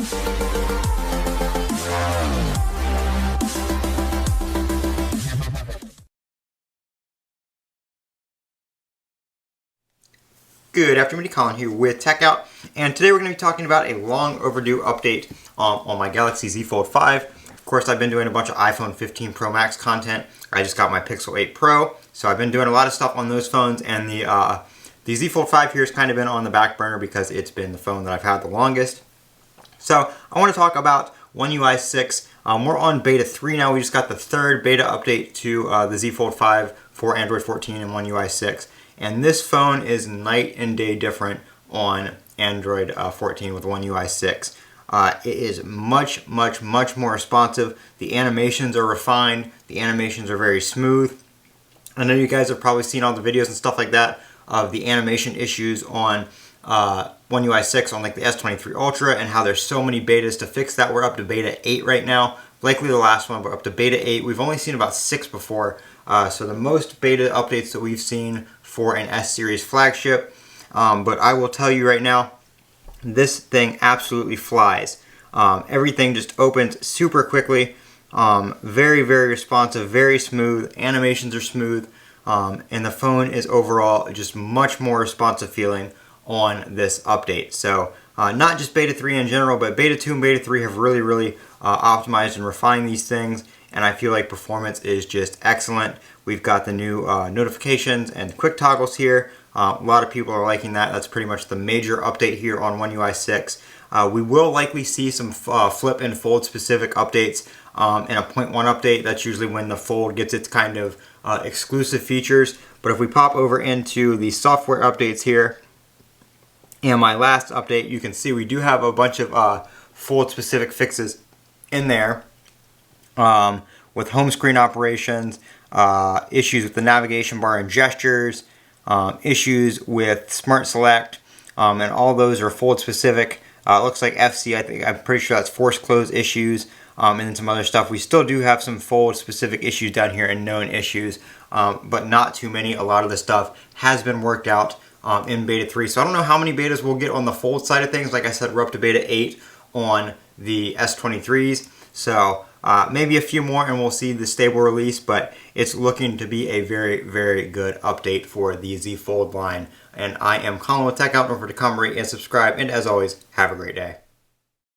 Good afternoon, Colin here with Techout, and today we're going to be talking about a long overdue update on my Galaxy Z Fold 5. Of course, I've been doing a bunch of iPhone 15 Pro Max content. I just got my Pixel 8 Pro, so I've been doing a lot of stuff on those phones, and the Z Fold 5 here has kind of been on the back burner because it's been the phone that I've had the longest. So I want to talk about One UI 6. We're on beta 3 now. We just got the third beta update to the Z Fold 5 for Android 14 and One UI 6. And this phone is night and day different on Android 14 with One UI 6. It is much more responsive. The animations are refined. The animations are very smooth. I know you guys have probably seen all the videos and stuff like that of the animation issues on One UI 6 on like the S23 Ultra and how there's so many betas to fix that. We're up to beta 8 right now. Likely the last one, but up to beta 8. We've only seen about 6 before. So the most beta updates that we've seen for an S-Series flagship. But I will tell you right now, this thing absolutely flies. Everything just opens super quickly. Very responsive, very smooth. Animations are smooth. And the phone is overall just much more responsive feeling on this update. So not just beta 3 in general, but beta 2 and beta 3 have really optimized and refined these things. And I feel like performance is just excellent. We've got the new notifications and quick toggles here. A lot of people are liking that. That's pretty much the major update here on One UI 6. We will likely see some flip and fold specific updates in a 0.1 update. That's usually when the fold gets its kind of exclusive features. But if we pop over into the software updates here, and my last update, you can see we do have a bunch of fold specific fixes in there. With home screen operations, issues with the navigation bar and gestures, issues with Smart Select, and all those are fold specific. It looks like FC, I'm pretty sure that's force close issues, and then some other stuff. We still do have some fold specific issues down here and known issues, but not too many. A lot of the stuff has been worked out in beta 3. So I don't know how many betas we'll get on the fold side of things. Like I said, we're up to beta 8 on the S23s. So maybe a few more and we'll see the stable release, but it's looking to be a very good update for the Z Fold line. And I am Colin with Techout. Don't forget to comment, rate, and subscribe. And as always, have a great day.